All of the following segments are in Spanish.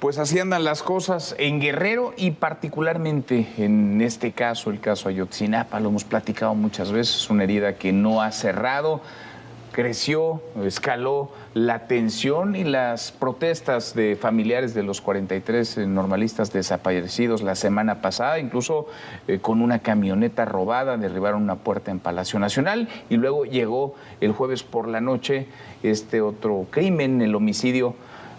Pues así andan las cosas en Guerrero y particularmente en este caso, el caso Ayotzinapa, lo hemos platicado muchas veces, una herida que no ha cerrado, creció, escaló la tensión y las protestas de familiares de los 43 normalistas desaparecidos la semana pasada, incluso con una camioneta robada, derribaron una puerta en Palacio Nacional y luego llegó el jueves por la noche este otro crimen, el homicidio,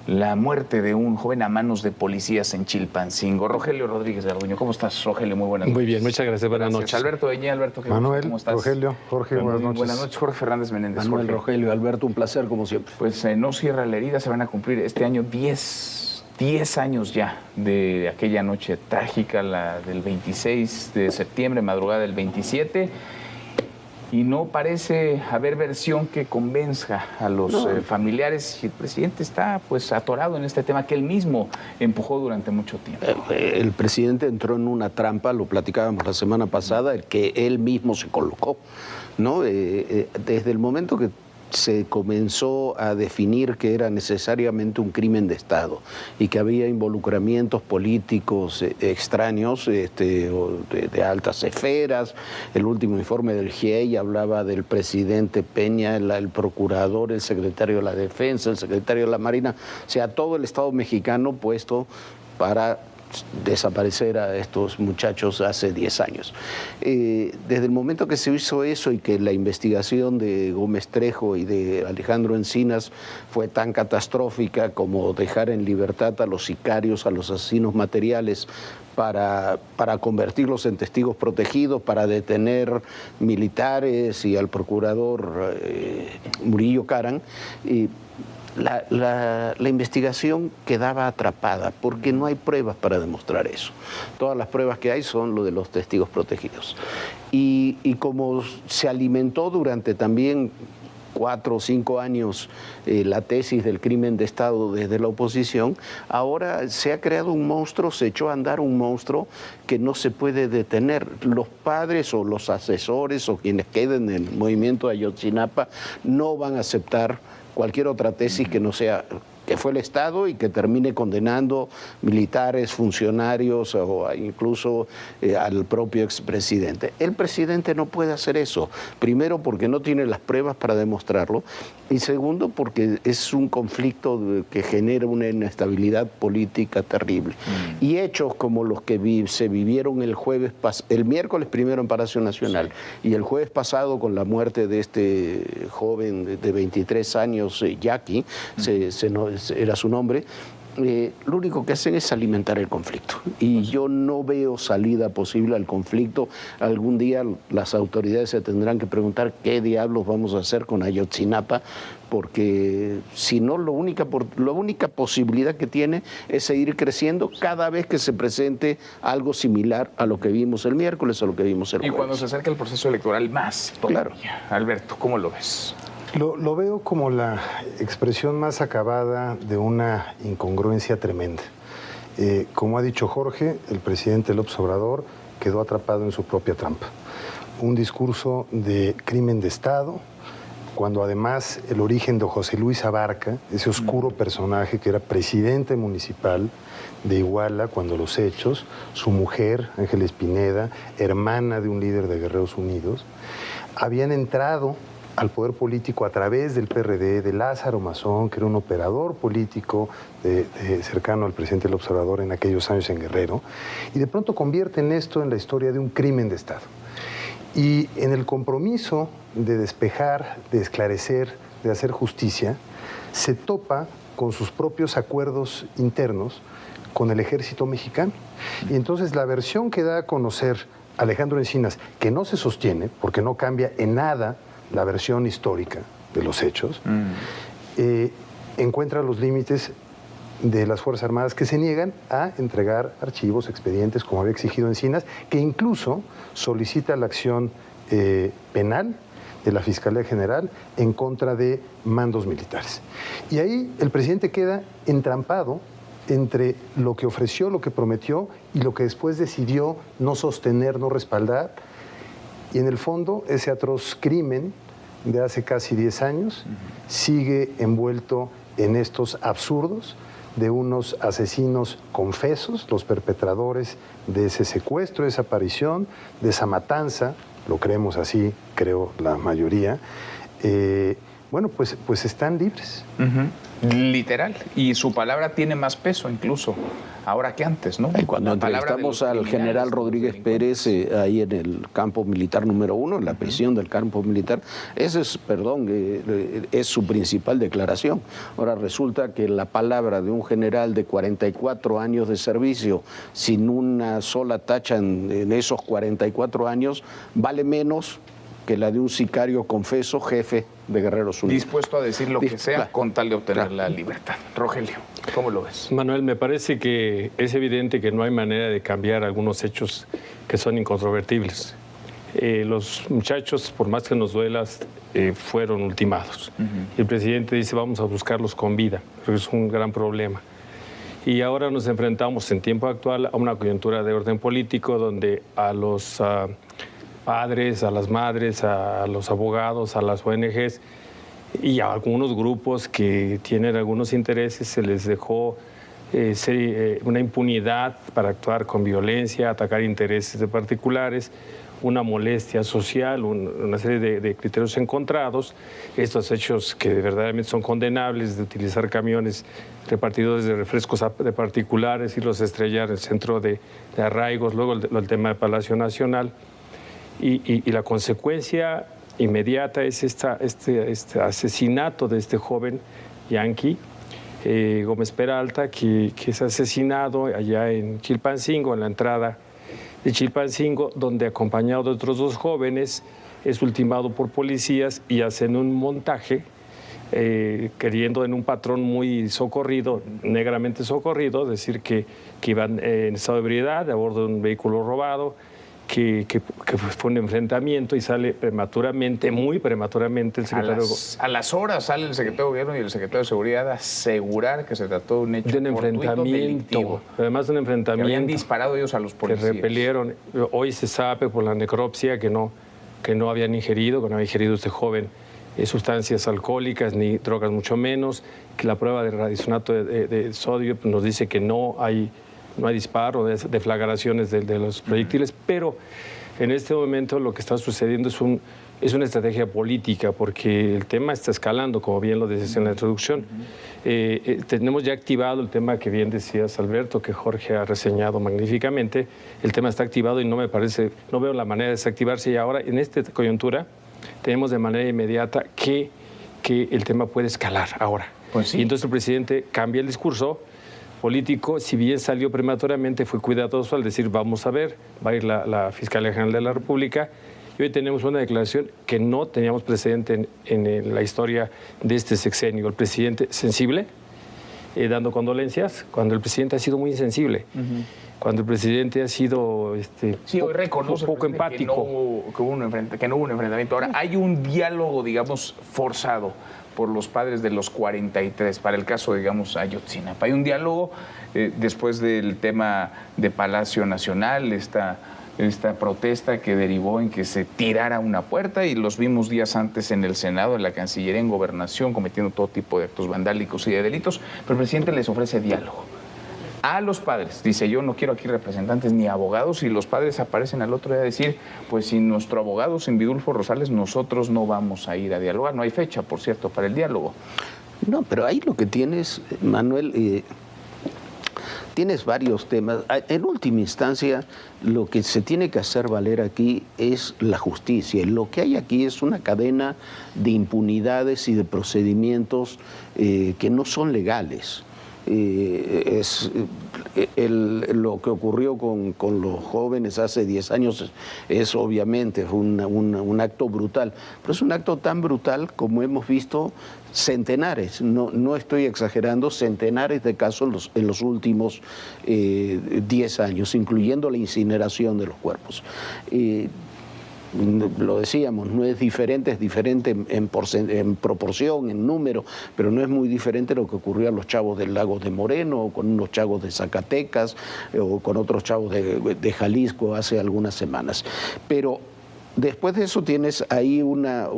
la muerte de un joven a manos de policías en Chilpancingo. Rogelio Rodríguez Garduño, ¿cómo estás, Rogelio? Muy buenas noches. Muy bien, muchas gracias, buenas noches. Alberto Eñé, Alberto, Manuel, ¿cómo estás? Rogelio, Jorge, buenas noches. Buenas noches, Jorge Fernández Menéndez. Manuel, Jorge. Rogelio, Alberto, un placer como siempre. Pues no cierra la herida, se van a cumplir este año 10 años ya de aquella noche trágica, la del 26 de septiembre, madrugada del 27. Y no parece haber versión que convenza a los familiares y el presidente está pues atorado en este tema que él mismo empujó durante mucho tiempo. El presidente entró en una trampa, lo platicábamos la semana pasada, el que él mismo se colocó, ¿no? Desde el momento que se comenzó a definir que era necesariamente un crimen de Estado y que había involucramientos políticos extraños de altas esferas. El último informe del GIEI hablaba del presidente Peña, el procurador, el secretario de la Defensa, el secretario de la Marina, o sea, todo el Estado mexicano puesto para desaparecer a estos muchachos hace 10 años. Desde el momento que se hizo eso y que la investigación de Gómez Trejo y de Alejandro Encinas fue tan catastrófica como dejar en libertad a los sicarios, a los asesinos materiales, para convertirlos en testigos protegidos, para detener militares y al procurador Murillo Karam, la investigación quedaba atrapada porque no hay pruebas para demostrar eso. Todas las pruebas que hay son lo de los testigos protegidos. Y como se alimentó durante también 4 o 5 años la tesis del crimen de Estado desde la oposición, ahora se ha creado un monstruo, se echó a andar un monstruo que no se puede detener. Los padres o los asesores o quienes queden en el movimiento de Ayotzinapa no van a aceptar cualquier otra tesis que no sea que fue el Estado y que termine condenando militares, funcionarios o incluso al propio expresidente. El presidente no puede hacer eso, primero porque no tiene las pruebas para demostrarlo y segundo porque es un conflicto que genera una inestabilidad política terrible. Y hechos como los que se vivieron el miércoles primero en Palacio Nacional y el jueves pasado con la muerte de este joven de 23 años, Jackie, era su nombre, lo único que hacen es alimentar el conflicto. Y yo no veo salida posible al conflicto. Algún día las autoridades se tendrán que preguntar qué diablos vamos a hacer con Ayotzinapa, porque si no, la única posibilidad que tiene es seguir creciendo cada vez que se presente algo similar a lo que vimos el miércoles o lo que vimos el jueves. Y cuando se acerca el proceso electoral más todavía. Claro. Alberto, ¿cómo lo ves? Lo veo como la expresión más acabada de una incongruencia tremenda. Como ha dicho Jorge, el presidente López Obrador quedó atrapado en su propia trampa. Un discurso de crimen de Estado, cuando además el origen de José Luis Abarca, ese oscuro personaje que era presidente municipal de Iguala cuando los hechos, su mujer, Ángeles Pineda, hermana de un líder de Guerreros Unidos, habían entrado al poder político a través del PRD, de Lázaro Mazón, que era un operador político cercano al presidente López Obrador en aquellos años en Guerrero, y de pronto convierten esto en la historia de un crimen de Estado. Y en el compromiso de despejar, de esclarecer, de hacer justicia, se topa con sus propios acuerdos internos con el ejército mexicano. Y entonces la versión que da a conocer Alejandro Encinas, que no se sostiene, porque no cambia en nada la versión histórica de los hechos, encuentra los límites de las Fuerzas Armadas que se niegan a entregar archivos, expedientes, como había exigido Encinas, que incluso solicita la acción penal de la Fiscalía General en contra de mandos militares. Y ahí el presidente queda entrampado entre lo que ofreció, lo que prometió y lo que después decidió no sostener, no respaldar. Y en el fondo, ese atroz crimen de hace casi 10 años sigue envuelto en estos absurdos de unos asesinos confesos, los perpetradores de ese secuestro, de esa aparición, de esa matanza, lo creemos así, creo la mayoría, bueno, pues están libres. Literal. Y su palabra tiene más peso incluso ahora que antes, ¿no? Y cuando entrevistamos al general Rodríguez Pérez ahí en el campo militar número 1, en la prisión del campo militar, ese es, es su principal declaración. Ahora resulta que la palabra de un general de 44 años de servicio, sin una sola tacha en esos 44 años, vale menos que la de un sicario confeso jefe de Guerreros Unidos. Dispuesto a decir lo que sea con tal de obtener la libertad. Rogelio, ¿cómo lo ves? Manuel, me parece que es evidente que no hay manera de cambiar algunos hechos que son incontrovertibles. Los muchachos, por más que nos duelas, fueron ultimados. Y el presidente dice, vamos a buscarlos con vida, porque es un gran problema. Y ahora nos enfrentamos en tiempo actual a una coyuntura de orden político donde a los padres, a las madres, a los abogados, a las ONGs y a algunos grupos que tienen algunos intereses se les dejó una impunidad para actuar con violencia, atacar intereses de particulares, una molestia social, una serie de criterios encontrados. Estos hechos que verdaderamente son condenables, de utilizar camiones repartidores de refrescos de particulares y los estrellar en el centro de arraigos, luego el tema de Palacio Nacional. Y la consecuencia inmediata es este asesinato de este joven yanqui, Gómez Peralta, que es asesinado allá en Chilpancingo, en la entrada de Chilpancingo, donde acompañado de otros 2 jóvenes es ultimado por policías y hacen un montaje queriendo en un patrón muy socorrido, negramente socorrido, decir que iban en estado de ebriedad a bordo de un vehículo robado, que fue un enfrentamiento y sale prematuramente, muy prematuramente el secretario... A las horas sale el secretario de Gobierno y el secretario de Seguridad a asegurar que se trató de un hecho de un enfrentamiento, además de un enfrentamiento. Que habían disparado ellos a los policías. Que repelieron. Hoy se sabe por la necropsia que no habían ingerido, que no había ingerido este joven sustancias alcohólicas ni drogas mucho menos, que la prueba de radisonato de sodio nos dice que no hay disparo, de deflagraciones de los proyectiles, pero en este momento lo que está sucediendo es una estrategia política, porque el tema está escalando, como bien lo decías en la introducción. Tenemos ya activado el tema que bien decías, Alberto, que Jorge ha reseñado magníficamente. El tema está activado y no veo la manera de desactivarse, y ahora en esta coyuntura tenemos de manera inmediata que el tema puede escalar ahora. Pues sí. Y entonces el presidente cambia el discurso político, si bien salió prematuramente, fue cuidadoso al decir, vamos a ver, va a ir la Fiscalía General de la República, y hoy tenemos una declaración que no teníamos precedente en la historia de este sexenio. El presidente sensible, dando condolencias, cuando el presidente ha sido muy insensible, cuando el presidente ha sido hoy reconoce poco empático. Que no hubo un enfrentamiento. Ahora, hay un diálogo, digamos, forzado por los padres de los 43, para el caso, digamos, Ayotzinapa. Hay un diálogo después del tema de Palacio Nacional, esta protesta que derivó en que se tirara una puerta, y los vimos días antes en el Senado, en la Cancillería, en Gobernación, cometiendo todo tipo de actos vandálicos y de delitos, pero el presidente les ofrece diálogo a los padres. Dice, yo no quiero aquí representantes ni abogados, y los padres aparecen al otro día a decir, pues sin nuestro abogado, sin Vidulfo Rosales, nosotros no vamos a ir a dialogar. No hay fecha, por cierto, para el diálogo. No, pero ahí lo que tienes, Manuel, tienes varios temas. En última instancia, lo que se tiene que hacer valer aquí es la justicia. Lo que hay aquí es una cadena de impunidades y de procedimientos que no son legales. Lo que ocurrió con los jóvenes hace 10 años es obviamente un acto brutal, pero es un acto tan brutal como hemos visto centenares, no estoy exagerando, centenares de casos en los últimos 10 años, incluyendo la incineración de los cuerpos. Lo decíamos, no es diferente, es diferente en proporción, en número, pero no es muy diferente lo que ocurrió a los chavos del Lago de Moreno, o con unos chavos de Zacatecas, o con otros chavos de Jalisco hace algunas semanas. Pero Después de eso tienes ahí una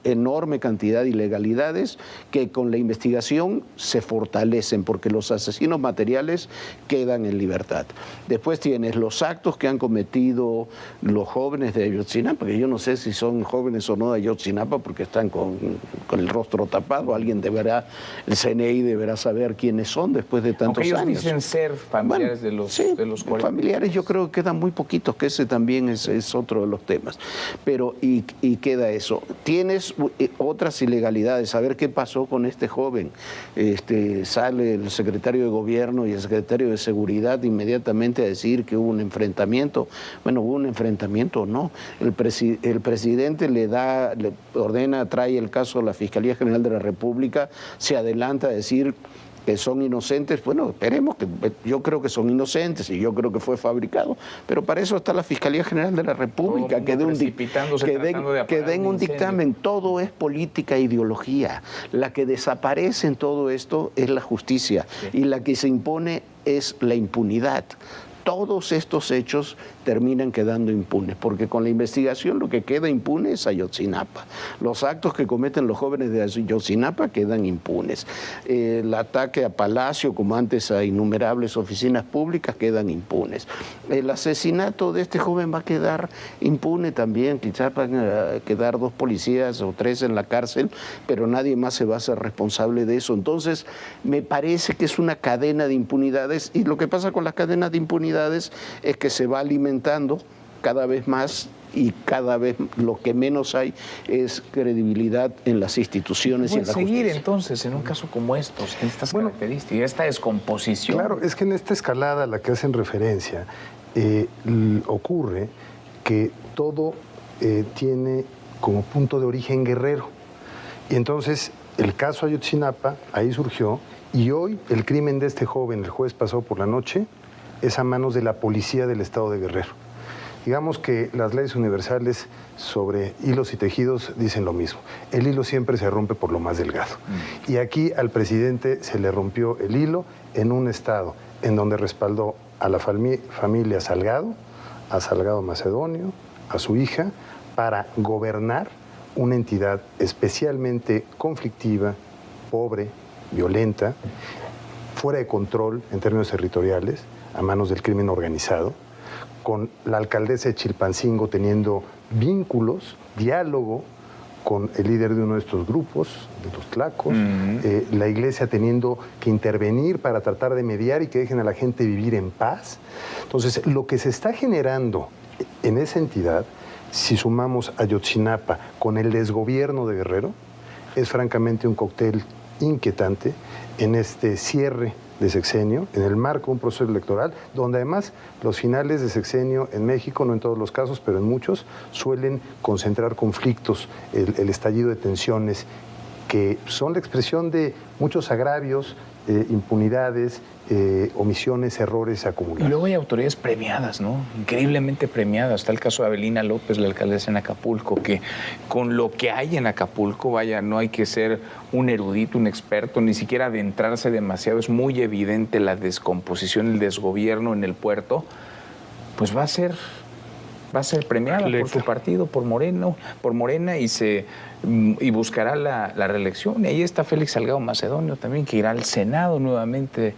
enorme cantidad de ilegalidades que con la investigación se fortalecen porque los asesinos materiales quedan en libertad. Después tienes los actos que han cometido los jóvenes de Ayotzinapa, porque yo no sé si son jóvenes o no de Ayotzinapa porque están con el rostro tapado. Alguien deberá, el CNI deberá saber quiénes son después de tantos años. Ellos dicen ser familiares de los 40. Familiares yo creo que quedan muy poquitos, que ese también es otro de los temas. Pero, y queda eso. Tienes otras ilegalidades. A ver qué pasó con este joven. Sale el secretario de Gobierno y el secretario de Seguridad inmediatamente a decir que hubo un enfrentamiento. Bueno, hubo un enfrentamiento o no. El presidente le ordena, trae el caso a la Fiscalía General de la República, se adelanta a decir que son inocentes. Bueno, esperemos, yo creo que son inocentes y yo creo que fue fabricado, pero para eso está la Fiscalía General de la República, que den un dictamen. Todo es política e ideología. La que desaparece en todo esto es la justicia, y la que se impone es la impunidad. Todos estos hechos terminan quedando impunes, porque con la investigación lo que queda impune es Ayotzinapa. Los actos que cometen los jóvenes de Ayotzinapa quedan impunes. El ataque a Palacio, como antes a innumerables oficinas públicas, quedan impunes. El asesinato de este joven va a quedar impune también. Quizás van a quedar 2 policías o 3 en la cárcel, pero nadie más se va a hacer responsable de eso. Entonces, me parece que es una cadena de impunidades, y lo que pasa con las cadenas de impunidades es que se va alimentando cada vez más, y cada vez lo que menos hay es credibilidad en las instituciones y en la justicia. Seguir entonces en un caso como estos, estas características, esta descomposición. Claro, es que en esta escalada a la que hacen referencia ocurre que todo tiene como punto de origen Guerrero. Y entonces el caso Ayotzinapa ahí surgió, y hoy el crimen de este joven, el jueves pasado por la noche, es a manos de la policía del estado de Guerrero. Digamos que las leyes universales sobre hilos y tejidos dicen lo mismo. El hilo siempre se rompe por lo más delgado. Y aquí al presidente se le rompió el hilo en un estado en donde respaldó a la familia Salgado, a Salgado Macedonio, a su hija, para gobernar una entidad especialmente conflictiva, pobre, violenta, fuera de control en términos territoriales, a manos del crimen organizado, con la alcaldesa de Chilpancingo teniendo vínculos, diálogo con el líder de uno de estos grupos, de los tlacos, la iglesia teniendo que intervenir para tratar de mediar y que dejen a la gente vivir en paz. Entonces, lo que se está generando en esa entidad, si sumamos a Ayotzinapa con el desgobierno de Guerrero, es francamente un cóctel inquietante en este cierre de sexenio, en el marco de un proceso electoral, donde además los finales de sexenio en México, no en todos los casos, pero en muchos, suelen concentrar conflictos, el estallido de tensiones, que son la expresión de muchos agravios, impunidades, omisiones, errores acumulados. Y luego hay autoridades premiadas, ¿no? Increíblemente premiadas. Está el caso de Avelina López, la alcaldesa en Acapulco, que con lo que hay en Acapulco, vaya, no hay que ser un erudito, un experto, ni siquiera adentrarse demasiado. Es muy evidente la descomposición, el desgobierno en el puerto. Pues va a ser premiada por su partido, por Morena, y buscará la reelección. Y ahí está Félix Salgado Macedonio también, que irá al Senado nuevamente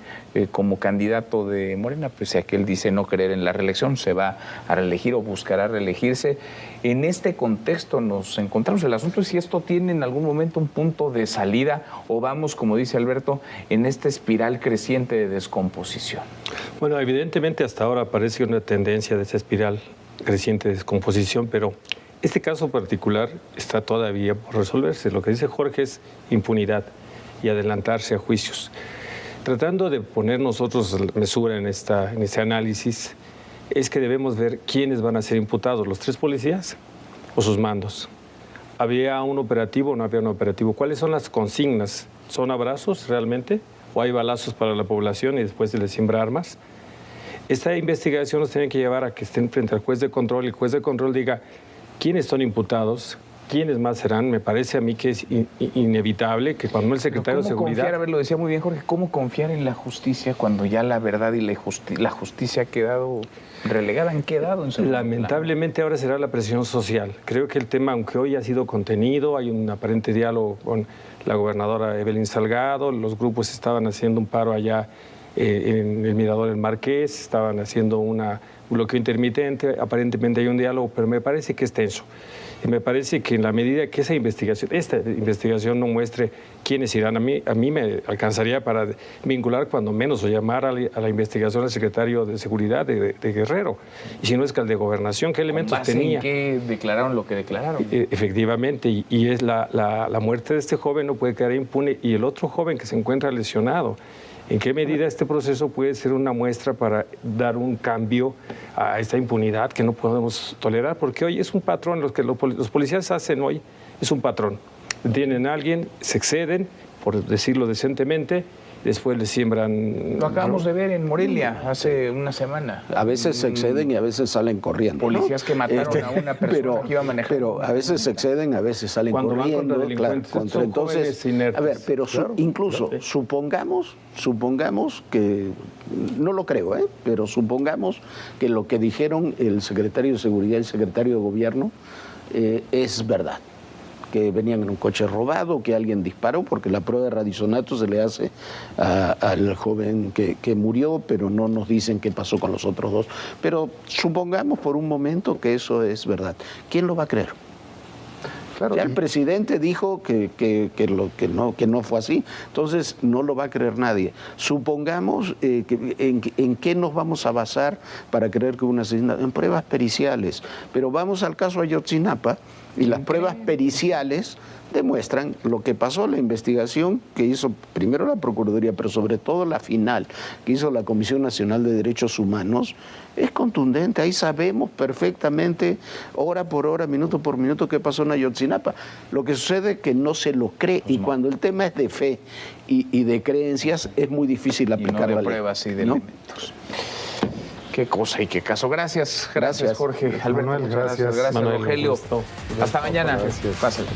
como candidato de Morena, pese a que él dice no creer en la reelección, se va a reelegir o buscará reelegirse. En este contexto nos encontramos. El asunto es si esto tiene en algún momento un punto de salida, o vamos, como dice Alberto, en esta espiral creciente de descomposición. Bueno, evidentemente hasta ahora parece una tendencia de esa espiral creciente de descomposición, pero este caso particular está todavía por resolverse. Lo que dice Jorge es impunidad y adelantarse a juicios. Tratando de poner nosotros mesura en este análisis, es que debemos ver quiénes van a ser imputados, los 3 policías o sus mandos. ¿Había un operativo o no había un operativo? ¿Cuáles son las consignas? ¿Son abrazos realmente? ¿O hay balazos para la población y después se les siembra armas? Esta investigación nos tiene que llevar a que estén frente al juez de control y el juez de control diga quiénes son imputados, ¿quiénes más serán? Me parece a mí que es inevitable que cuando el secretario de Seguridad... Confiar, a ver, lo decía muy bien Jorge, ¿cómo confiar en la justicia cuando ya la verdad y la justicia ha quedado relegada, han quedado en segundo Lamentablemente ahora será la presión social. Creo que el tema, aunque hoy ha sido contenido, hay un aparente diálogo con la gobernadora Evelyn Salgado, los grupos estaban haciendo un paro allá en el Mirador del Marqués, estaban haciendo un bloqueo intermitente, aparentemente hay un diálogo, pero me parece que es tenso. Y me parece que en la medida que esta investigación no muestre quiénes irán, a mí me alcanzaría para vincular cuando menos o llamar a la investigación al secretario de Seguridad de Guerrero. Y si no es que al de Gobernación, ¿qué elementos tenía? ¿En qué declararon lo que declararon? Efectivamente, y es la muerte de este joven no puede quedar impune y el otro joven que se encuentra lesionado. ¿En qué medida este proceso puede ser una muestra para dar un cambio a esta impunidad que no podemos tolerar? Porque hoy es un patrón, lo que los policías hacen hoy es un patrón. Detienen a alguien, se exceden, por decirlo decentemente, después le siembran... Lo acabamos de ver en Morelia hace una semana. A veces se exceden y a veces salen corriendo. Policías, ¿no?, que mataron a una persona que iba manejando. Pero a veces se exceden, a veces salen cuando corriendo. Van contra entonces, a ver, pero incluso supongamos que, no lo creo, pero supongamos que lo que dijeron el secretario de Seguridad y el secretario de Gobierno es verdad, que venían en un coche robado, que alguien disparó, porque la prueba de radisonato se le hace al joven que murió, pero no nos dicen qué pasó con los otros dos. Pero supongamos por un momento que eso es verdad. ¿Quién lo va a creer? Claro, ya el presidente dijo que no fue así, entonces no lo va a creer nadie. Supongamos en qué nos vamos a basar para creer que hubo un asesinato. En pruebas periciales. Pero vamos al caso Ayotzinapa y las pruebas periciales demuestran lo que pasó, la investigación que hizo primero la Procuraduría, pero sobre todo la final que hizo la Comisión Nacional de Derechos Humanos, es contundente. Ahí sabemos perfectamente, hora por hora, minuto por minuto, qué pasó en Ayotzinapa. Lo que sucede es que no se lo cree, y cuando el tema es de fe y de creencias, es muy difícil aplicar la ley. Pruebas y de elementos. Qué cosa y qué caso. Gracias Jorge. Manuel, gracias. Gracias, Manuel, Rogelio. Hasta mañana. Pásale.